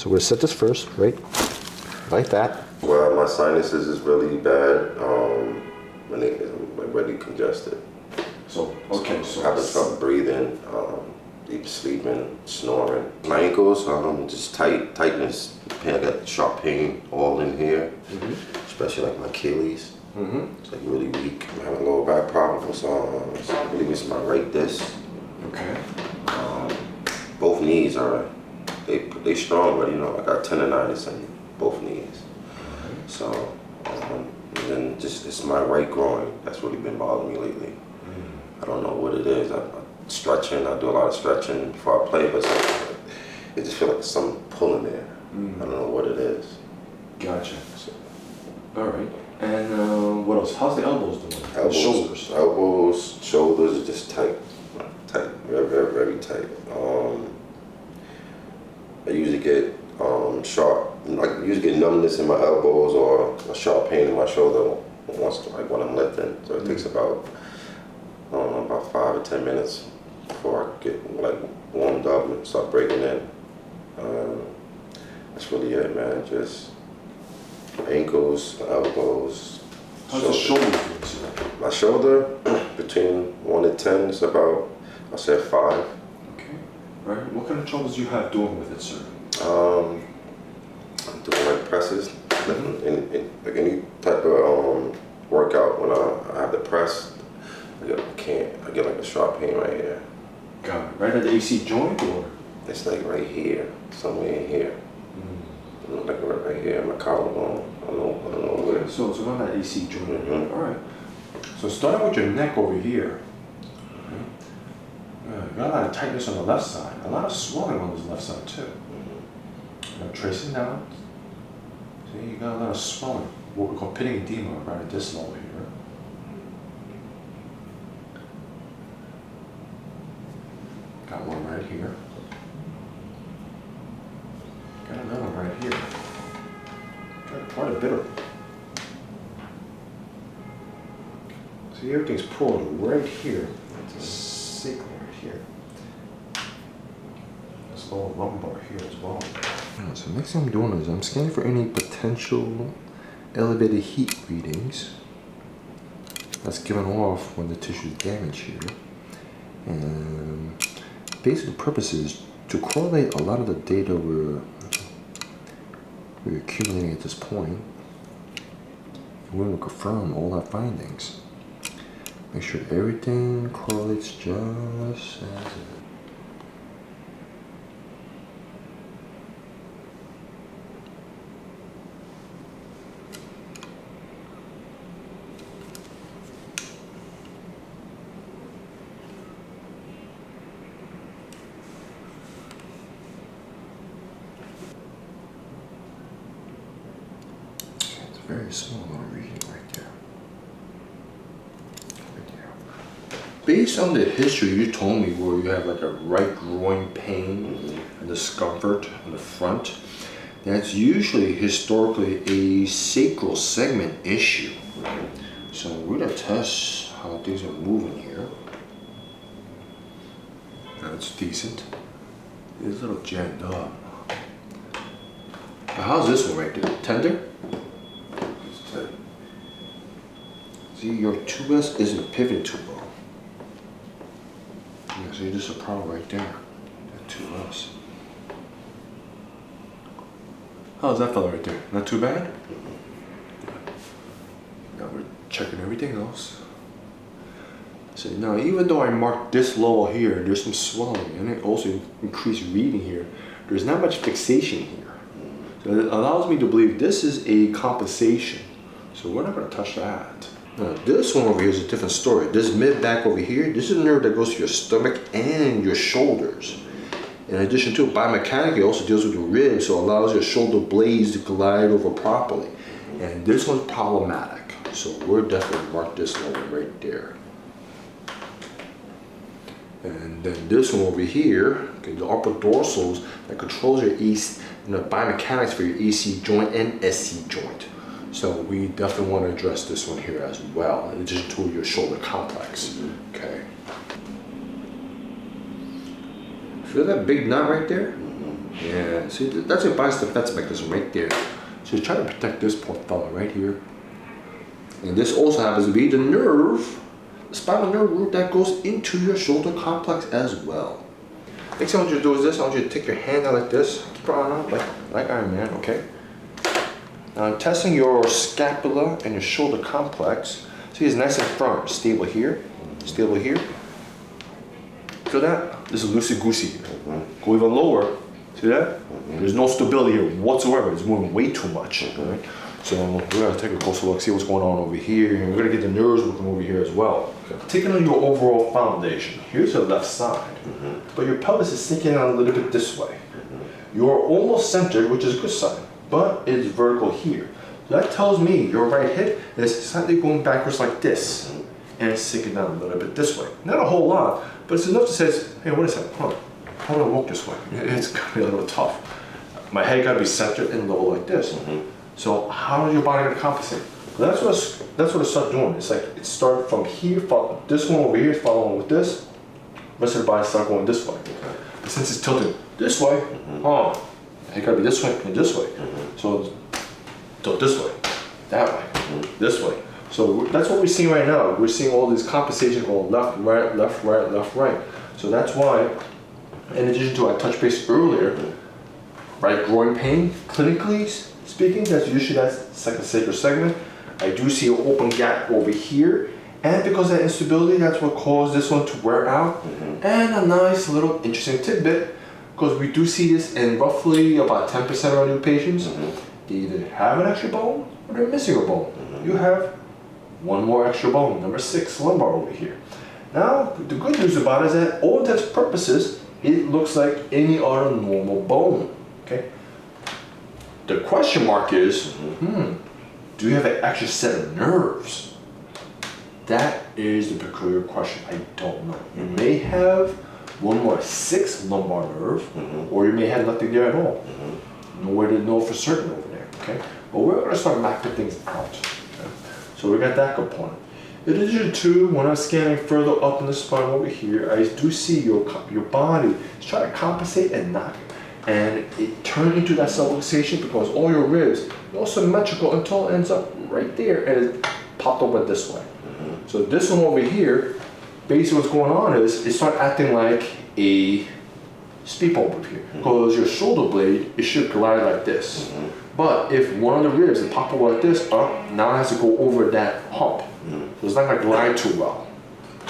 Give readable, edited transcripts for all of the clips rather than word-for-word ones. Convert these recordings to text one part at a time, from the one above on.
So we'll set this first, right? Like that. Well, my sinuses is really bad. When I'm really congested. So, okay, so having trouble breathing, deep sleeping, snoring. My ankles, just tightness. I got sharp pain all in here, especially like my Achilles. It's like really weak. I'm having a lower back problem, so it's really missing my right disc. okay. Both knees are they strong, but you know I got tendonitis in both knees. So and then just it's my right groin that's really been bothering me lately. I don't know what it is. I'm stretching. I do a lot of stretching before I play, but it just feels like something pulling there. I don't know what it is. Gotcha. All right. And what else? How's the elbows doing? Elbows, shoulders. Elbows, shoulders are just tight, very, very, very tight. I usually get sharp. I usually get numbness in my elbows or a sharp pain in my shoulder once, like when I'm lifting. So it takes about about 5 or 10 minutes before I get like warmed up and start breaking in. That's really it, man. Just ankles, elbows. How's the shoulder doing, sir? My shoulder, between 1 and 10, is about, I'll say 5. Okay. All right. What kind of troubles do you have doing with it, sir? I'm doing like presses, in like any type of workout. When I have the press, I get like a sharp pain right here. Got it. Right at the AC joint, or? It's like right here, somewhere in here. Like right here, my collarbone. I don't know where. So not that AC joint. All right. So starting with your neck over here. Got a lot of tightness on the left side. A lot of swelling on this left side too. Now tracing down. See, you got a lot of swelling. What we call pitting edema right at this level here. Got one right here. Got another one right here. Got quite a bit of them. See, everything's pulled right here. It's a sacrum right here. This lower lumbar here as well. So next thing I'm doing is I'm scanning for any potential elevated heat readings that's given off when the tissue is damaged here. And basically the purpose is to correlate a lot of the data we're accumulating at this point. We're going to confirm all our findings. Make sure everything correlates just as it. Very small little reading right there. Based on the history you told me where you have like a right groin pain and discomfort in the front, that's usually historically a sacral segment issue. So we're gonna test how things are moving here. That's decent. It's a little jammed up. Now how's this one right there? Tender? See, your 2S isn't pivoting too well. Yeah, see, there's a problem right there. That 2S. How's that fella right there? Not too bad? Now we're checking everything else. So now, even though I marked this level here, there's some swelling and it also increased reading here. There's not much fixation here. So it allows me to believe this is a compensation. So we're not going to touch that. Now this one over here is a different story. This mid-back over here, this is a nerve that goes to your stomach and your shoulders. In addition to it, biomechanically, it also deals with the ribs, so it allows your shoulder blades to glide over properly. And this one's problematic. So we're definitely mark this level right there. And then this one over here, okay, the upper dorsals that controls your biomechanics for your AC joint and SC joint. So we definitely want to address this one here as well, in addition to your shoulder complex. Okay. Feel that big knot right there? Yeah, see, that's your biceps defense mechanism right there. So you're trying to protect this poor fella right here. And this also happens to be the nerve, the spinal nerve root that goes into your shoulder complex as well. Next thing I want you to do is this. I want you to take your hand out like this. Keep your arm out like Iron Man, okay? Now I'm testing your scapula and your shoulder complex. See, it's nice and firm. Stable here, stable here. Feel that? This is loosey-goosey. Go even lower. See that? There's no stability here whatsoever. It's moving way too much. Right? So we're gonna take a closer look, see what's going on over here, and we're gonna get the nerves working over here as well. Taking on your overall foundation, here's your left side, but your pelvis is sinking out a little bit this way. You're almost centered, which is a good sign, but it's vertical here. So that tells me your right hip is slightly going backwards like this, and it's sinking down a little bit this way. Not a whole lot, but it's enough to say, hey, wait a second, how do I walk this way? It's gonna be a little tough. My head gotta be centered and level like this. So how is your body gonna compensate? Well, that's what it starts doing. It's like it starts from here, this one over here is following with this. The rest of the body starts going this way. But since it's tilted this way, it gotta be this way and this way. So tilt this way, that way, this way. So that's what we're seeing right now. We're seeing all these compensations going left, right, left, right, left, right. So that's why, in addition to I touched base earlier, right groin pain, clinically speaking, that's usually that second sacral segment. I do see an open gap over here, and because of that instability, that's what caused this one to wear out. And a nice little interesting tidbit, because we do see this in roughly about 10% of our new patients. They either have an extra bone or they're missing a bone. You have one more extra bone, number 6, lumbar over here. Now, the good news about it is that all intents and purposes, it looks like any other normal bone. Okay. The question mark is, do you have an extra set of nerves? That is the peculiar question. I don't know. You may have one more 6 lumbar nerve, or you may have nothing there at all. No way to know for certain over there. Okay, but we're going to start mapping things out. Okay? So we got that component. In addition to, when I'm scanning further up in the spine over here, I do see your body is trying to compensate and knock. And it turned into that subluxation because all your ribs are all symmetrical until it ends up right there and it popped open this way. So this one over here, basically what's going on is it started acting like a speed bump over here. Because your shoulder blade, it should glide like this. But if one of the ribs is pop over like this, now it has to go over that hump. So it's not going to glide too well.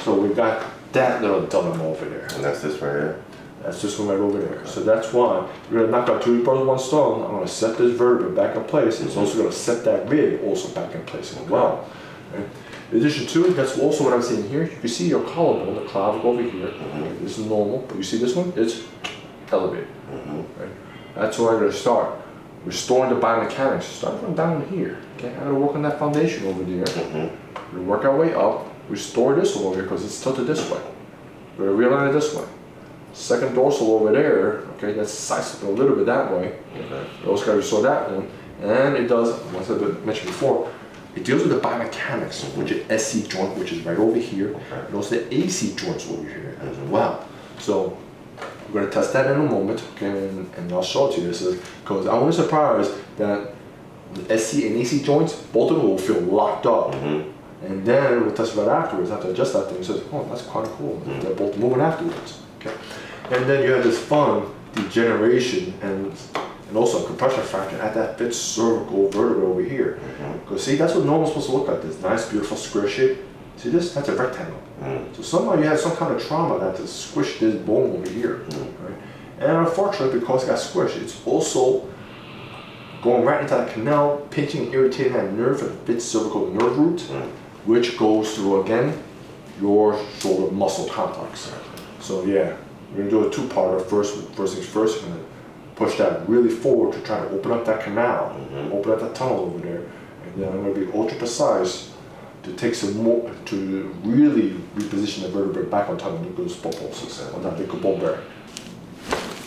So we've got that little dilemma over there. And that's this right here? That's this one right over there. So that's why we're going to knock out 2 birds with 1 stone. I'm going to set this vertebra back in place. It's also going to set that rib also back in place as well. Okay. In addition to it, that's also what I'm seeing here. You can see your collarbone, the clavicle over here. Okay, this is normal, but you see this one? It's elevated. Right? That's where I'm going to start. Restoring the biomechanics. Start from down here. Okay, I'm going to work on that foundation over there. We're going to work our way up. Restore this one over here because it's tilted this way. We're going to realign it this way. Second dorsal over there, okay, that's sized up a little bit that way. You also got to restore that one. And it does, as I mentioned before, it deals with the biomechanics, which is SC joint, which is right over here, and also the AC joints over here as well. So we're going to test that in a moment, okay, and I'll show it to you. This is because I was surprised that the SC and AC joints, both of them will feel locked up. And then we'll test right afterwards, after I adjust that thing, it says, oh, that's quite cool. They're both moving afterwards. Okay. And then you have this fun degeneration and also a compression fracture at that fifth cervical vertebra over here. Because see, that's what normal is supposed to look like, this nice, beautiful square shape. See this? That's a rectangle. So somehow you had some kind of trauma that has squished this bone over here. Right? And unfortunately, because it got squished, it's also going right into that canal, pinching and irritating that nerve at the fifth cervical nerve root, which goes through, again, your shoulder muscle complex. So yeah, we're going to do a 2-parter. First things first, we're going to push that really forward to try to open up that canal, open up that tunnel over there. And then I'm going to be ultra precise to take some more, to really reposition the vertebrae back on top of the nucleus pulposus, on that big bone bearing.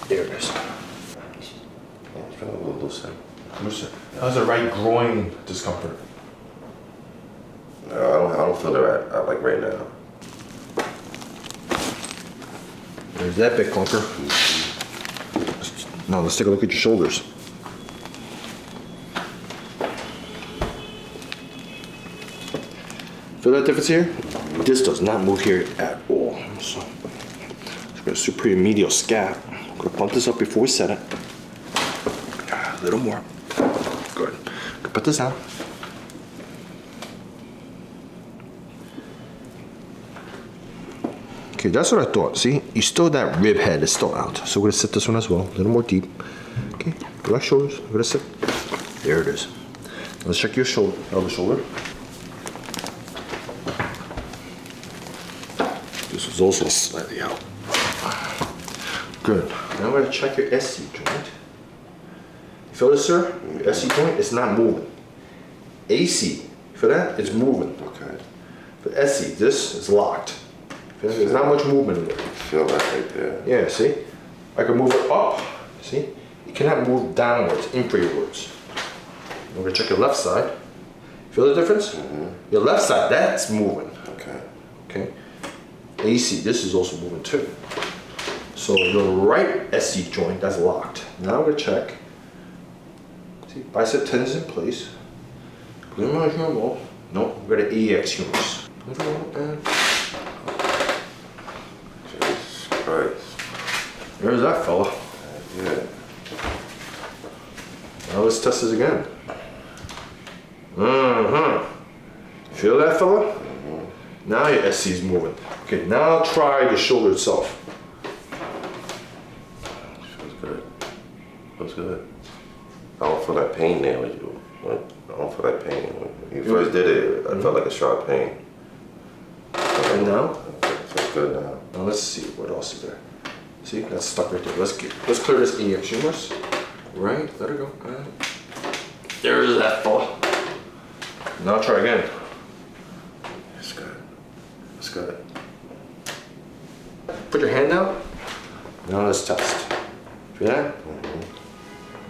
There it is. It's feeling a little looser. How's the right groin discomfort? No, I don't feel it like right now. There's that big clunker. Now let's take a look at your shoulders. Feel that difference here? This does not move here at all. So it's got a superior medial scap. I'm gonna pump this up before we set it. A little more. Good. Put this down. Okay, that's what I thought. See, you still, that rib head is still out. So we're gonna sit this one as well, a little more deep. Okay, relax shoulders. We're gonna sit. There it is. Let's check your shoulder, other shoulder. This is also slightly out. Good. Now we're gonna check your SC joint. You feel this, sir? Your SC joint is not moving. AC, feel that? It's moving. Okay. For SC, this is locked. There's not much movement in there. Feel that right there. Yeah, see? I can move it up. See? You cannot move downwards, infrawards. We're gonna check your left side. Feel the difference? Your left side, that's moving. Okay. Okay. AC, this is also moving too. So your right SC joint, that's locked. Now we're gonna check. See, bicep tendons in place. Glenoid humerus. No, we're gonna AX humerus. Jesus Christ. There's that fella. Yeah. Now let's test this again. Feel that, fella? Now your SC is moving. Okay, now try the shoulder itself. Feels good. Feels good. I don't feel that pain there when you. I don't feel that pain. When you first did it, I felt like a sharp pain. And now? It feels good now. Now let's see what else is there. See, that's stuck right there. Let's clear this AX humerus. Right, let it go. There's that fella. Now try again. It's good. It's good. Put your hand out. Now let's test. Feel that?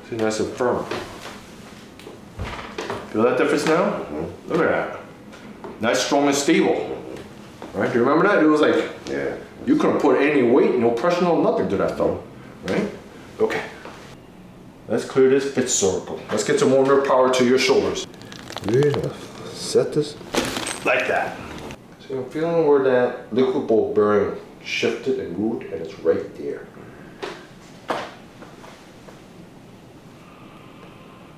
See, nice and firm. Feel that difference now? Look at that. Nice, strong, and stable. Right? Do you remember that? It was like, Yeah. you couldn't put any weight, no pressure, no nothing to that fellow. Right? Okay. Let's clear this fifth cervical. Let's get some more nerve power to your shoulders. We're gonna set this like that. So I'm feeling where that liquid ball bearing shifted and moved, and it's right there.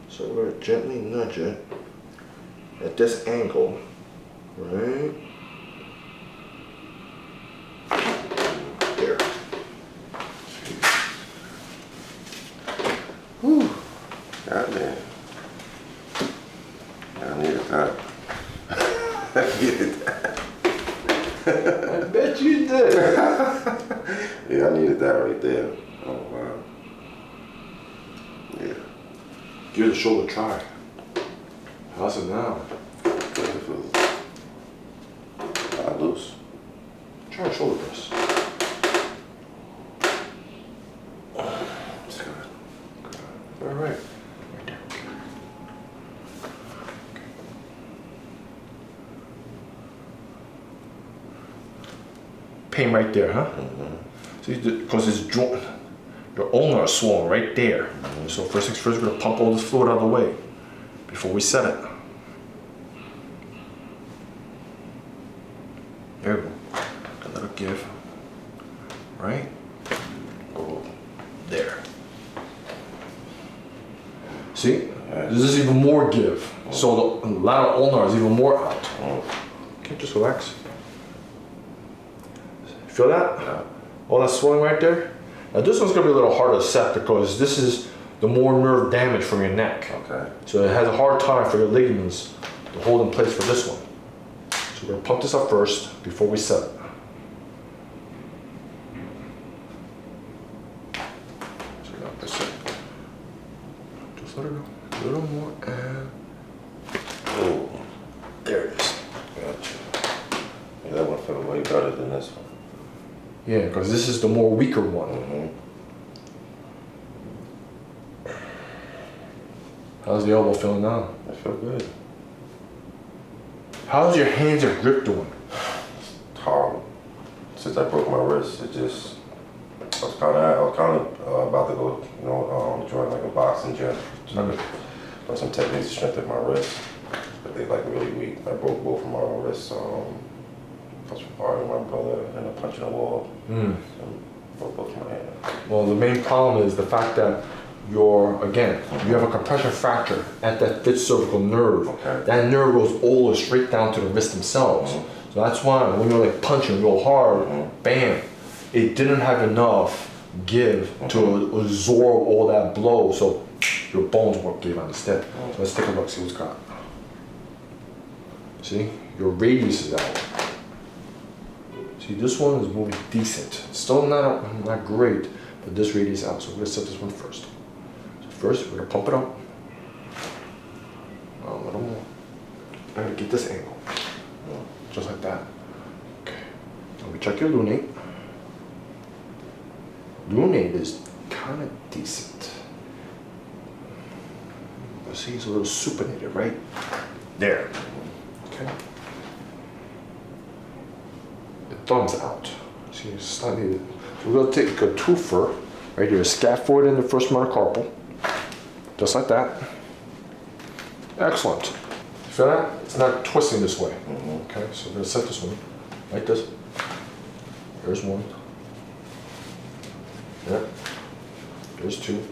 So we're gonna gently nudge it at this angle, right? There. Whew. God damn. I needed that. I needed that. I bet you did. Yeah, I needed that right there. Oh wow. Yeah. Give the shoulder a try. How's it now? It feels loose. Try a shoulder press. It's good. All right. Right there. Pain right there, huh? See, because it's joint, your ulnar is swollen right there. So first things first, we're gonna pump all this fluid out of the way before we set it. There we go. Got a little give. Right? Oh, there. See? This is even more give. So the lateral ulnar is even more out. Okay, just relax. Feel that? Yeah. All that swelling right there? Now this one's gonna be a little harder to set because this is the more nerve damage from your neck. Okay. So it has a hard time for your ligaments to hold in place for this one. So we're gonna pump this up first before we set it. So now that's it. Just let it go. A little more and Oh, there it is. gotcha. Yeah, that one felt way better than this one. Yeah, because this is the more weaker one. How's the elbow feeling now? I feel good. How's your hands and grip doing? It's horrible. Since I broke my wrist, it just I was kind of about to go, join like a boxing gym. Learn some techniques to strengthen my wrists, but they like really weak. I broke both of my wrists. I was arguing with my brother and I punched the wall. And broke both my hands. Well, the main problem is the fact that you have a compression fracture at that fifth cervical nerve. Okay. That nerve goes all straight down to the wrist themselves. So that's why when you're like punching real hard, bam, it didn't have enough give to absorb all that blow, so your bones won't give instead. So let's take a look, see what's got. See, your radius is out. See, this one is moving decent. Still not great, but this radius is out. So we're gonna set this one first. So first, we're gonna pump it up. A little more. I'm gonna get this angle, just like that. Okay. Now we check your lunate. Lunate is kind of decent. But see, it's a little supinated, right? There. Okay. The thumb's out. See, it's slightly. So we're gonna take a twofer right here, scaphoid in the first metacarpal, just like that. Excellent. You feel that? It's not twisting this way. Okay, so we're gonna set this one like this. There's one. Yeah. There's two.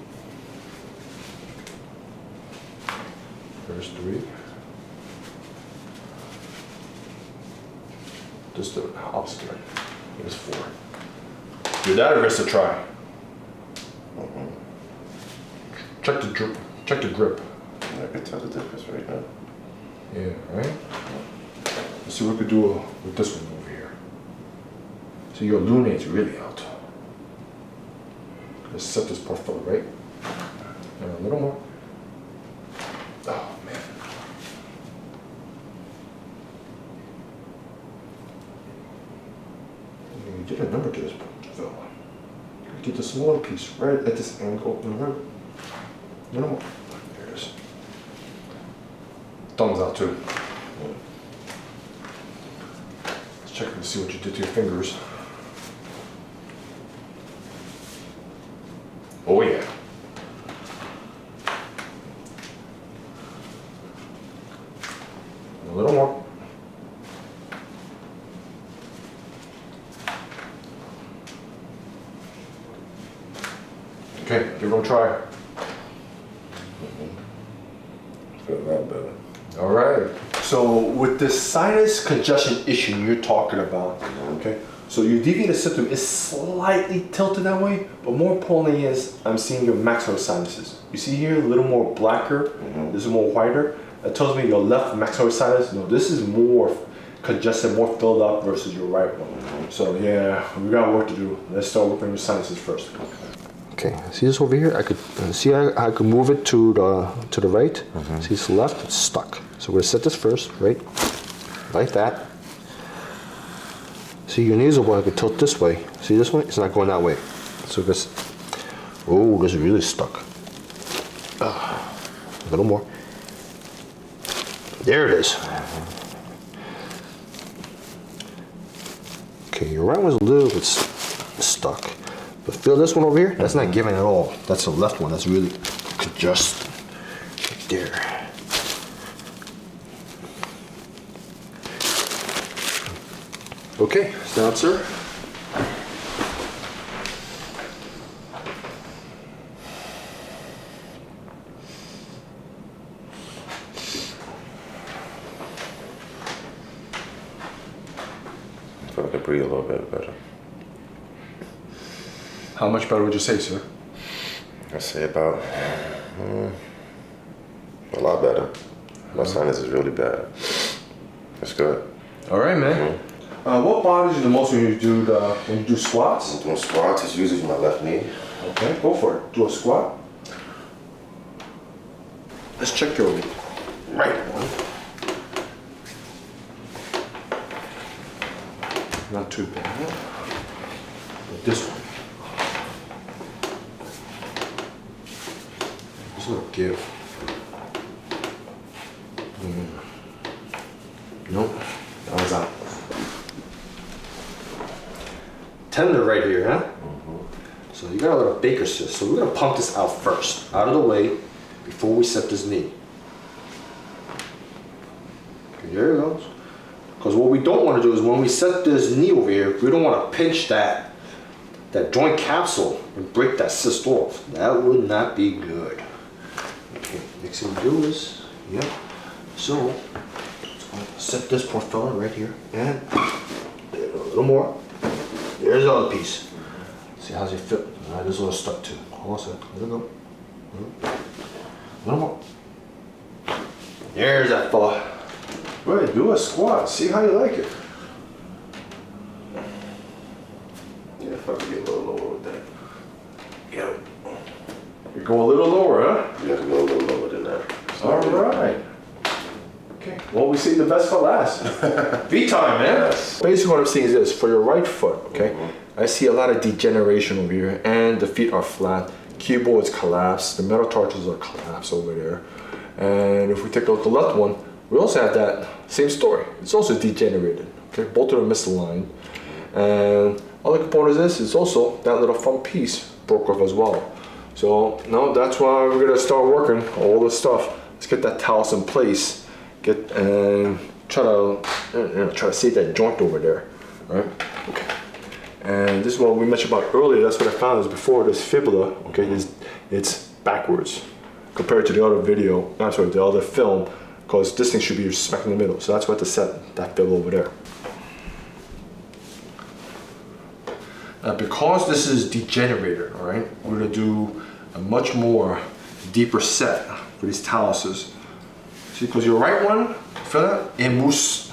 There's three. Just the opposite way. There's four. Give that a rest to try. Check the grip. I can tell the difference right now. Yeah, right? Let's see what we could do with this one over here. So your lunate's really out. Let's set this part forward, right? And a little more. Oh, man. You did a number to this point, Phil. Get the smaller piece right at this angle. A little more. There it is. Thumbs out too. Let's check and see what you did to your fingers. Oh yeah. A little more. Okay, give it a try. Feel a lot better. All right. So with this sinus congestion issue you're talking about, okay, so your deviated septum is slightly tilted that way, but more importantly is I'm seeing your maxillary sinuses. You see here a little more blacker, this is more whiter. That tells me your left maxillary sinus, no, this is more congested, more filled up versus your right one. So yeah, we got work to do. Let's start working with sinuses first. Okay, see this over here? I could see I could move it to the right. See it's left, it's stuck. So we're gonna set this first, right? Like that. See your nasal one, I could tilt this way. See this one? It's not going that way. So this, oh, this is really stuck. A little more. There it is. Okay, your right one's a little bit stuck. But feel this one over here? That's not giving at all. That's the left one. That's really congested. Right there. Okay, stand up, sir. I feel like I can breathe a little bit better. How much better would you say, sir? I say about a lot better. My sinus is really bad. That's good. All right, man. What bothers you the most when you do squats? I'm doing squats. It's usually my left knee. Okay, go for it. Do a squat. Let's check your right one. Not too bad. But this one. Just a little give. Nope, that was out. Tender right here, huh? So you got a little Baker cyst. So we're gonna pump this out first, out of the way, before we set this knee. Okay, there it goes. Because what we don't want to do is when we set this knee over here, we don't want to pinch that joint capsule and break that cyst off. That would not be good. Okay, next thing we do is, yep. So, let's set this poor fella right here. And there, a little more. There's the other piece. See how's it fit? Alright, this is a little stuck too. Hold on a sec. Let it go. A little more. There's that fella. Right, do a squat. See how you like it. Yeah, if I could get a little lower with that. Yep. You go a little lower, huh? You have to go a little lower than that. All right. Okay. Well, we see the best for last. V time, man. Yes. Basically, what I'm seeing is this: for your right foot, okay, I see a lot of degeneration over here, and the feet are flat. Cuboids collapse. The metatarsals are collapsed over there. And if we take a look at the left one, we also have that same story. It's also degenerated. Okay, both of them misaligned. And other component of this is also that little front piece broke off as well. So no, that's why we're gonna start working all this stuff. Let's get that talus in place. Get and try to save that joint over there, right? Okay. And this is what we mentioned about earlier. That's what I found is before this fibula. Okay, it's backwards compared to the other video. I'm sorry, the other film. Because this thing should be smack in the middle. So that's what to set that fibula over there. Because this is degenerated, all right, we're gonna do a much more deeper set for these taluses. See, because your right one, feel that? It moves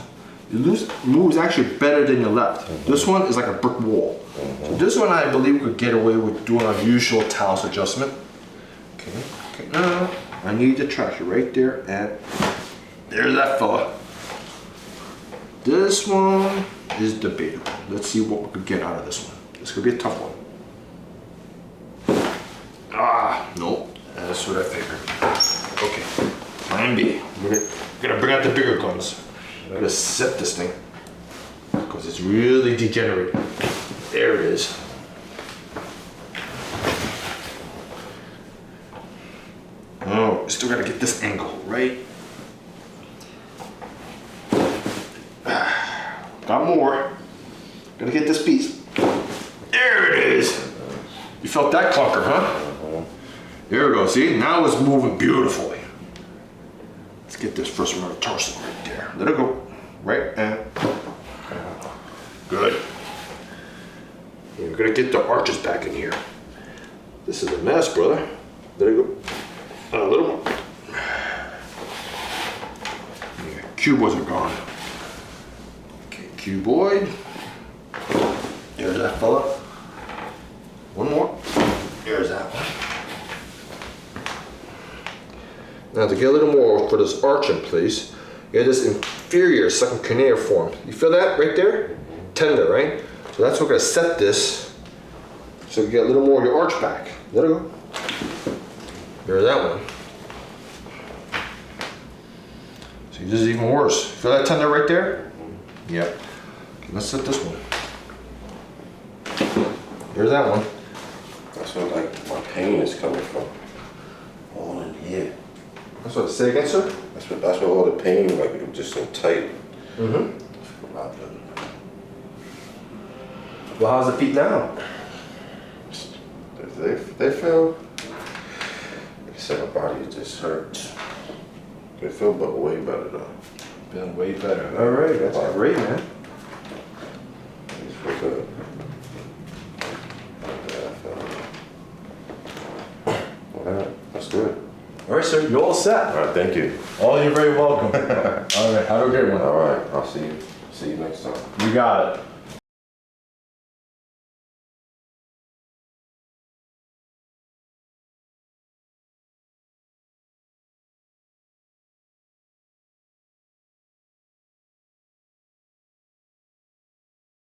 actually better than your left. This one is like a brick wall. So this one I believe we could get away with doing our usual talus adjustment. Okay, now I need the traction right there and there's that fella. This one is debatable. Let's see what we could get out of this one. This could be a tough one. Ah, no, that's what I figured. Okay, plan B. We're gonna bring out the bigger guns. We're gonna set this thing because it's really degenerated. There it is. Oh, we still gotta get this angle right. Got more. Gonna get this piece. There it is. You felt that clunker, huh? There we go. See, now it's moving beautifully. Let's get this first metatarsal right there. Let it go. Right and good. And we're gonna get the arches back in here. This is a mess, brother. Let it go. A little more. Yeah, cuboids are gone. Cuboid. There's that fella. One more. There's that one. Now to get a little more for this arch in place, you have this inferior second cuneiform. You feel that right there? Tender, right? So that's what we're gonna set this so you get a little more of your arch back. Let it go. There's that one. See, this is even worse. Feel that tender right there? Yep. Let's set this one. There's that one. That's where like my pain is coming from. All in here. That's what. Say again, sir. That's where all the pain, like it was just so tight. Mm-hmm. Well, how's the feet now? They feel. Like I said, my body just hurts. They feel but way better though. Feeling way better. All right, that's great, man. It's feel good. Alright, that's good. All right, sir. You're all set. Alright, thank you. Oh, you're very welcome. All right, have a great one. Alright, I'll see you next time. You got it.